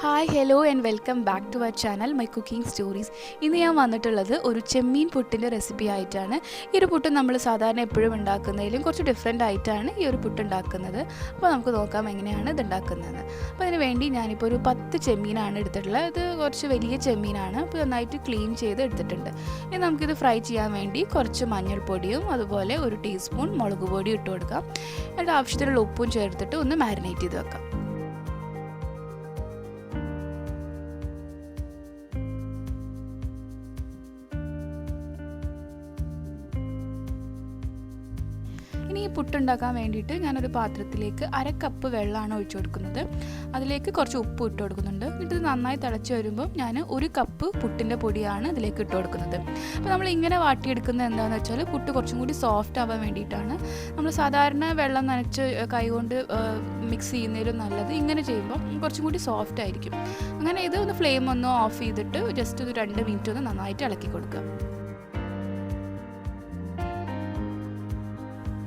Hi, hello and welcome back to our channel My Cooking Stories. ഇന്ന് ഞാൻ വന്നിട്ടുള്ളത് ഒരു ചെമ്മീൻ പുട്ടിൻ്റെ റെസിപ്പി ആയിട്ടാണ്. ഈ ഒരു പുട്ട് നമ്മൾ സാധാരണ എപ്പോഴും ഉണ്ടാക്കുന്നതിലും കുറച്ച് ഡിഫറെൻ്റ് ആയിട്ടാണ് ഈ ഒരു പുട്ട് ഉണ്ടാക്കുന്നത്. അപ്പോൾ നമുക്ക് നോക്കാം എങ്ങനെയാണ് ഇത് ഉണ്ടാക്കുന്നത്. അപ്പോൾ അതിന് വേണ്ടി ഞാനിപ്പോൾ ഒരു 10 ചെമ്മീനാണ് എടുത്തിട്ടുള്ളത്. ഇത് കുറച്ച് വലിയ ചെമ്മീനാണ്. അപ്പോൾ നന്നായിട്ട് ക്ലീൻ ചെയ്ത് എടുത്തിട്ടുണ്ട്. ഇനി നമുക്കിത് ഫ്രൈ ചെയ്യാൻ വേണ്ടി കുറച്ച് മഞ്ഞൾപ്പൊടിയും അതുപോലെ 1 ടീസ്പൂൺ മുളക് പൊടിയും ഇട്ട് കൊടുക്കാം. എന്നിട്ട് ആവശ്യത്തിനുള്ള ഉപ്പും ചേർത്തിട്ട് ഒന്ന് മാരിനേറ്റ് ചെയ്ത് വെക്കാം. ഇനി ഈ പുട്ടുണ്ടാക്കാൻ വേണ്ടിയിട്ട് ഞാനൊരു പാത്രത്തിലേക്ക് 1/2 കപ്പ് വെള്ളമാണ് ഒഴിച്ചു കൊടുക്കുന്നത്. അതിലേക്ക് കുറച്ച് ഉപ്പ് ഇട്ട് കൊടുക്കുന്നുണ്ട്. ഇത് നന്നായി തിളച്ച് വരുമ്പോൾ ഞാൻ 1 കപ്പ് പുട്ടിൻ്റെ പൊടിയാണ് ഇതിലേക്ക് ഇട്ട് കൊടുക്കുന്നത്. അപ്പോൾ നമ്മൾ ഇങ്ങനെ വാട്ടിയെടുക്കുന്നത് എന്താണെന്ന് വെച്ചാൽ പുട്ട് കുറച്ചും കൂടി സോഫ്റ്റ് ആവാൻ വേണ്ടിയിട്ടാണ്. നമ്മൾ സാധാരണ വെള്ളം നനച്ച് കൈകൊണ്ട് മിക്സ് ചെയ്യുന്നതിലും നല്ലത് ഇങ്ങനെ ചെയ്യുമ്പോൾ കുറച്ചും കൂടി സോഫ്റ്റ് ആയിരിക്കും. അങ്ങനെ ഇത് ഒന്ന് ഫ്ലെയിം ഒന്ന് ഓഫ് ചെയ്തിട്ട് ജസ്റ്റ് ഒരു 2 മിനിറ്റ് ഒന്ന് നന്നായിട്ട് ഇളക്കി കൊടുക്കുക.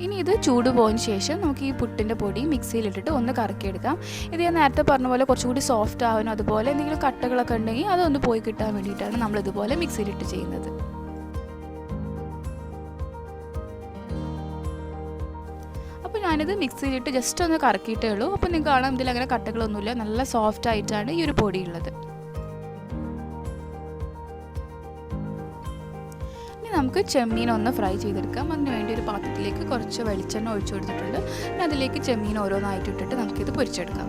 ഇനി ഇത് ചൂട് പോയതിന് ശേഷം നമുക്ക് ഈ പുട്ടിൻ്റെ പൊടി മിക്സിയിലിട്ടിട്ട് ഒന്ന് കറക്കിയെടുക്കാം. ഇത് ഞാൻ നേരത്തെ പറഞ്ഞ പോലെ കുറച്ചുകൂടി സോഫ്റ്റ് ആവാനും അതുപോലെ എന്തെങ്കിലും കട്ടകളൊക്കെ ഉണ്ടെങ്കിൽ അതൊന്ന് പോയി കിട്ടാൻ വേണ്ടിയിട്ടാണ് നമ്മളിതുപോലെ മിക്സിയിലിട്ട് ചെയ്യുന്നത്. അപ്പോൾ ഞാനിത് മിക്സിയിലിട്ട് ജസ്റ്റ് ഒന്ന് കറക്കിയിട്ടേ ഉള്ളൂ. അപ്പോൾ നിങ്ങൾക്ക് കാണാം ഇതിൽ അങ്ങനെ കട്ടകളൊന്നുമില്ല, നല്ല സോഫ്റ്റ് ആയിട്ടാണ് ഈ ഒരു പൊടി ഉള്ളത്. നമുക്ക് ചെമ്മീൻ ഒന്ന് ഫ്രൈ ചെയ്തെടുക്കാം. അതിന് വേണ്ടി ഒരു പാത്രത്തിലേക്ക് കുറച്ച് വെളിച്ചെണ്ണ ഒഴിച്ചു കൊടുത്തിട്ടുണ്ട്. പിന്നെ അതിലേക്ക് ചെമ്മീൻ ഓരോന്നായിട്ട് ഇട്ടിട്ട് നമുക്കിത് പൊരിച്ചെടുക്കാം.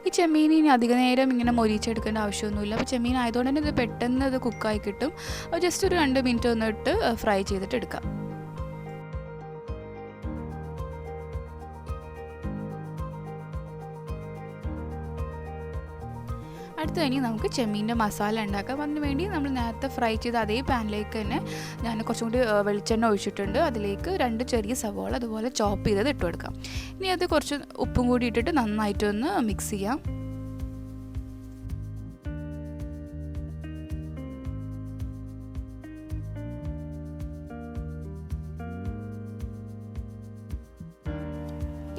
ഈ ചെമ്മീൻ ഇനി അധിക നേരം ഇങ്ങനെ മൊരിച്ചെടുക്കേണ്ട ആവശ്യമൊന്നുമില്ല. അപ്പോൾ ചെമ്മീൻ ആയതുകൊണ്ട് തന്നെ ഇത് പെട്ടെന്ന് ഇത് കുക്കായി കിട്ടും. ജസ്റ്റ് ഒരു 2 മിനിറ്റ് ഒന്നിട്ട് ഫ്രൈ ചെയ്തിട്ട് എടുക്കാം. അടുത്ത ഇനി നമുക്ക് ചെമ്മീൻ്റെ മസാല ഉണ്ടാക്കാം. അതിന് വേണ്ടി നമ്മൾ നേരത്തെ ഫ്രൈ ചെയ്ത അതേ പാനിലേക്ക് തന്നെ ഞാൻ കുറച്ചും കൂടി വെളിച്ചെണ്ണ ഒഴിച്ചിട്ടുണ്ട്. അതിലേക്ക് 2 ചെറിയ സവാള അതുപോലെ ചോപ്പ് ചെയ്തത് ഇട്ട് കൊടുക്കാം. ഇനി അത് കുറച്ച് ഉപ്പും കൂടി ഇട്ടിട്ട് നന്നായിട്ടൊന്ന് മിക്സ് ചെയ്യാം.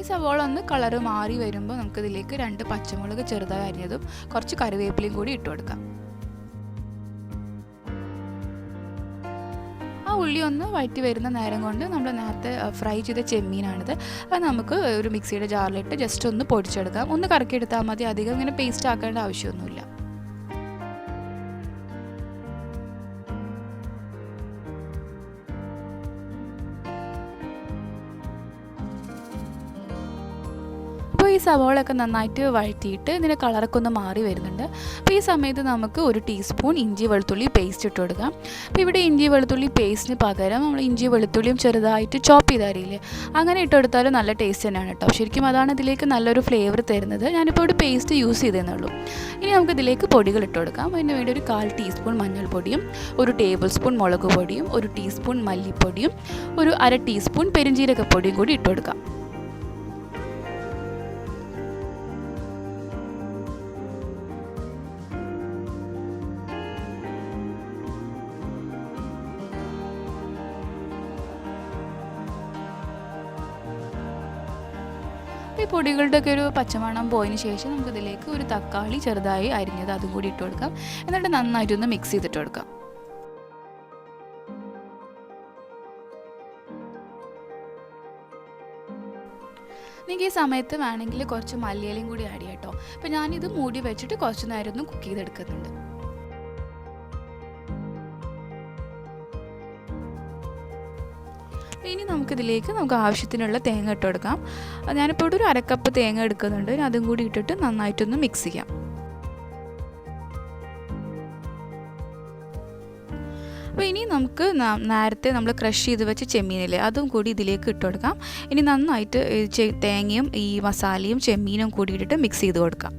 ഈ സവാള ഒന്ന് കളറ് മാറി വരുമ്പോൾ നമുക്കിതിലേക്ക് 2 പച്ചമുളക് ചെറുതായി അരിഞ്ഞതും കുറച്ച് കറിവേപ്പിലയും കൂടി ഇട്ട് കൊടുക്കാം. ആ ഉള്ളി ഒന്ന് വഴറ്റി വരുന്ന നേരം കൊണ്ട് നമ്മൾ നേരത്തെ ഫ്രൈ ചെയ്ത ചെമ്മീനാണിത്. അത് നമുക്ക് ഒരു മിക്സിയുടെ ജാറിലിട്ട് ജസ്റ്റ് ഒന്ന് പൊടിച്ചെടുക്കാം. ഒന്ന് കറക്കിയെടുത്താൽ മതി, അധികം ഇങ്ങനെ പേസ്റ്റ് ആക്കേണ്ട ആവശ്യമൊന്നുമില്ല. അപ്പോൾ ഈ സവാളയൊക്കെ നന്നായിട്ട് വഴറ്റിയിട്ട് ഇതിൻ്റെ കളറൊക്കെ ഒന്ന് മാറി വരുന്നുണ്ട്. അപ്പോൾ ഈ സമയത്ത് നമുക്ക് 1 ടീസ്പൂൺ ഇഞ്ചി വെളുത്തുള്ളി പേസ്റ്റ് ഇട്ട് കൊടുക്കാം. അപ്പോൾ ഇവിടെ ഇഞ്ചി വെളുത്തുള്ളി പേസ്റ്റിന് പകരം നമ്മൾ ഇഞ്ചി വെളുത്തുള്ളിയും ചെറുതായിട്ട് ചോപ്പ് ചെയ്തറിയില്ലേ, അങ്ങനെ ഇട്ടെടുത്താലും നല്ല ടേസ്റ്റ് തന്നെയാണ് കേട്ടോ. ശരിക്കും അതാണ് ഇതിലേക്ക് നല്ലൊരു ഫ്ലേവർ തരുന്നത്. ഞാനിപ്പോൾ ഇവിടെ പേസ്റ്റ് യൂസ് ചെയ്തേ ഉള്ളൂ. ഇനി നമുക്ക് ഇതിലേക്ക് പൊടികൾ ഇട്ട് കൊടുക്കാം. അതിന് വേണ്ടി ഒരു 1/4 ടീസ്പൂൺ മഞ്ഞൾപ്പൊടിയും 1 ടേബിൾ സ്പൂൺ മുളക് പൊടിയും 1 ടീസ്പൂൺ മല്ലിപ്പൊടിയും 1/2 ടീസ്പൂൺ പെരുംജീരകപ്പൊടിയും കൂടി ഇട്ട് കൊടുക്കാം. ഈ പൊടികളുടെയൊക്കെ ഒരു പച്ചമണം പോയതിന് ശേഷം നമുക്കിതിലേക്ക് ഒരു തക്കാളി ചെറുതായി അരിഞ്ഞത് അതും കൂടി ഇട്ട് കൊടുക്കാം. എന്നിട്ട് നന്നായിട്ടൊന്ന് മിക്സ് ചെയ്തിട്ട് കൊടുക്കാം. നിങ്ങൾക്ക് ഈ സമയത്ത് വേണമെങ്കിൽ കുറച്ച് മല്ലിയിലയും കൂടി ആഡ് ചെയ്യാം കേട്ടോ. അപ്പോൾ ഞാനിത് മൂടി വെച്ചിട്ട് കുറച്ച് നേരം ഒന്ന് കുക്ക് ചെയ്തെടുക്കുന്നുണ്ട്. ഇനി നമുക്കിതിലേക്ക് ആവശ്യത്തിനുള്ള തേങ്ങ ഇട്ട് കൊടുക്കാം. ഞാനിപ്പോൾ ഇവിടെ ഒരു 1/2 കപ്പ് തേങ്ങ എടുക്കുന്നുണ്ട്. അതും കൂടി ഇട്ടിട്ട് നന്നായിട്ടൊന്ന് മിക്സ് ചെയ്യാം. അപ്പോൾ ഇനി നമുക്ക് നേരത്തെ നമ്മൾ ക്രഷ് ചെയ്ത് വെച്ച് ചെമ്മീനില്ലേ അതും കൂടി ഇതിലേക്ക് ഇട്ട് കൊടുക്കാം. ഇനി നന്നായിട്ട് തേങ്ങയും ഈ മസാലയും ചെമ്മീനും കൂടി ഇട്ടിട്ട് മിക്സ് ചെയ്ത് കൊടുക്കാം.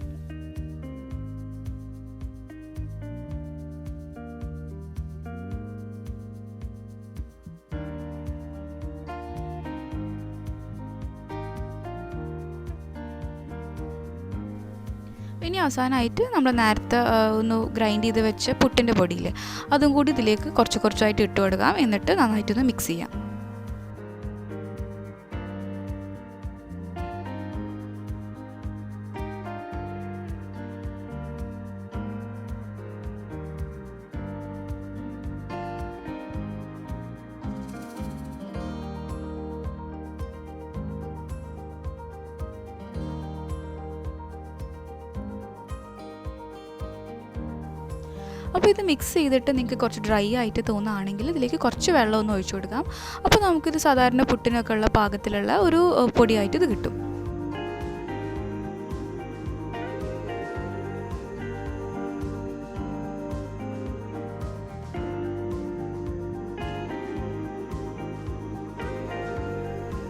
ഇനി അവസാനമായിട്ട് നമ്മൾ നേരത്തെ ഒന്ന് ഗ്രൈൻഡ് ചെയ്ത് വെച്ച പുട്ടിൻ്റെ പൊടിയില്ലേ അതും കൂടി ഇതിലേക്ക് കുറച്ച് കുറച്ചായിട്ട് ഇട്ട് കൊടുക്കാം. എന്നിട്ട് നന്നായിട്ടൊന്ന് മിക്സ് ചെയ്യാം. അപ്പോൾ ഇത് മിക്സ് ചെയ്തിട്ട് നിങ്ങൾക്ക് കുറച്ച് ഡ്രൈ ആയിട്ട് തോന്നുകയാണെങ്കിൽ ഇതിലേക്ക് കുറച്ച് വെള്ളം ഒന്ന് ഒഴിച്ചു കൊടുക്കാം. അപ്പോൾ നമുക്കിത് സാധാരണ പുട്ടിനൊക്കെ ഉള്ള പാകത്തിലുള്ള ഒരു പൊടിയായിട്ട് ഇത് കിട്ടും.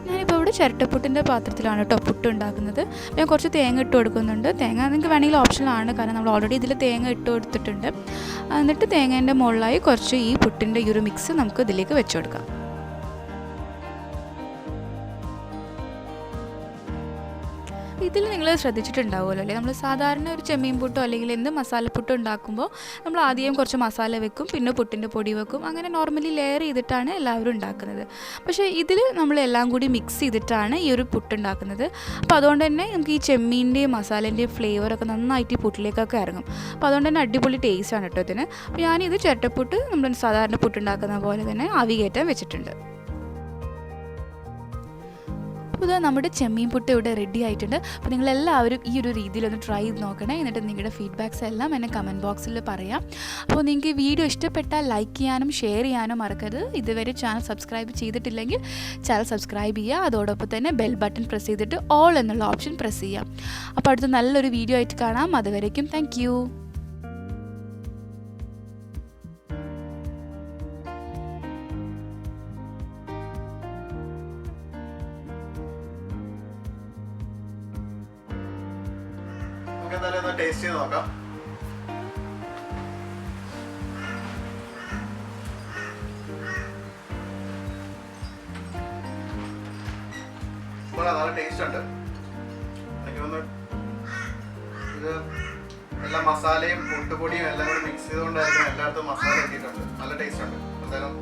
ഞാനിപ്പോൾ ഇവിടെ ചിരട്ടപ്പുട്ടിൻ്റെ പാത്രത്തിലാണ് കേട്ടോ പുട്ട് ഉണ്ടാക്കുന്നത്. ഞാൻ കുറച്ച് തേങ്ങ ഇട്ട് കൊടുക്കുന്നുണ്ട്. തേങ്ങ നിങ്ങൾക്ക് വേണമെങ്കിൽ ഓപ്ഷനാണ്, കാരണം നമ്മൾ ഓൾറെഡി ഇതിൽ തേങ്ങ ഇട്ട് കൊടുത്തിട്ടുണ്ട്. എന്നിട്ട് തേങ്ങേൻ്റെ മുകളിലായി കുറച്ച് ഈ പുട്ടിൻ്റെ ഈ ഒരു മിക്സ് നമുക്ക് ഇതിലേക്ക് വെച്ച് കൊടുക്കാം. ഇതിൽ നിങ്ങൾ ശ്രദ്ധിച്ചിട്ടുണ്ടാവുമല്ലോ അല്ലേ, നമ്മൾ സാധാരണ ഒരു ചെമ്മീൻ പുട്ടോ അല്ലെങ്കിൽ എന്ത് മസാലപ്പുട്ടോ ഉണ്ടാക്കുമ്പോൾ നമ്മൾ ആദ്യം കുറച്ച് മസാല വെക്കും, പിന്നെ പുട്ടിൻ്റെ പൊടി വെക്കും, അങ്ങനെ നോർമലി ലെയർ ചെയ്തിട്ടാണ് എല്ലാവരും ഉണ്ടാക്കുന്നത്. പക്ഷേ ഇതിൽ നമ്മൾ എല്ലാം കൂടി മിക്സ് ചെയ്തിട്ടാണ് ഈ ഒരു പുട്ട് ഉണ്ടാക്കുന്നത്. അപ്പോൾ അതുകൊണ്ട് തന്നെ നമുക്ക് ഈ ചെമ്മീൻ്റെയും മസാലേൻ്റെയും ഫ്ലേവറൊക്കെ നന്നായിട്ട് ഈ പുട്ടിലേക്കൊക്കെ ഇറങ്ങും. അപ്പോൾ അതുകൊണ്ട് തന്നെ അടിപൊളി ടേസ്റ്റാണ് കേട്ടോ ഇതിന്. അപ്പോൾ ഞാനിത് ചിരട്ടപ്പുട്ട് നമ്മൾ സാധാരണ പുട്ടുണ്ടാക്കുന്ന പോലെ തന്നെ ആവി കയറ്റാൻ വെച്ചിട്ടുണ്ട്. അപ്പോൾ ഇത് നമ്മുടെ ചെമ്മീൻ പുട്ട് ഇവിടെ റെഡി ആയിട്ടുണ്ട്. അപ്പോൾ നിങ്ങളെല്ലാവരും ഈ ഒരു രീതിയിലൊന്ന് ട്രൈ ചെയ്ത് നോക്കണേ. എന്നിട്ട് നിങ്ങളുടെ ഫീഡ്ബാക്ക്സ് എല്ലാം എന്നെ കമൻറ്റ് ബോക്സിൽ പറയാം. അപ്പോൾ നിങ്ങൾക്ക് ഈ വീഡിയോ ഇഷ്ടപ്പെട്ടാൽ ലൈക്ക് ചെയ്യാനും ഷെയർ ചെയ്യാനും മറക്കരുത്. ഇതുവരെ ചാനൽ സബ്സ്ക്രൈബ് ചെയ്തിട്ടില്ലെങ്കിൽ ചാനൽ സബ്സ്ക്രൈബ് ചെയ്യുക. അതോടൊപ്പം തന്നെ ബെൽ ബട്ടൺ പ്രസ് ചെയ്തിട്ട് ഓൾ എന്നുള്ള ഓപ്ഷൻ പ്രസ് ചെയ്യാം. അപ്പോൾ അടുത്ത നല്ലൊരു വീഡിയോ ആയിട്ട് കാണാം. അതുവരേക്കും താങ്ക് യു. എന്തായാലും ഒന്ന് ടേസ്റ്റ് ചെയ്ത് നോക്കാം. നല്ല ടേസ്റ്റ് ഉണ്ട്. എനിക്ക് തോന്നുന്നു ഇത് എല്ലാ മസാലയും പുട്ടുപൊടിയും എല്ലാം കൂടി മിക്സ് ചെയ്തുകൊണ്ടായിരിക്കും എല്ലായിടത്തും മസാല എത്തിയിട്ടുണ്ട്. നല്ല ടേസ്റ്റ് ഉണ്ട്. എന്തായാലും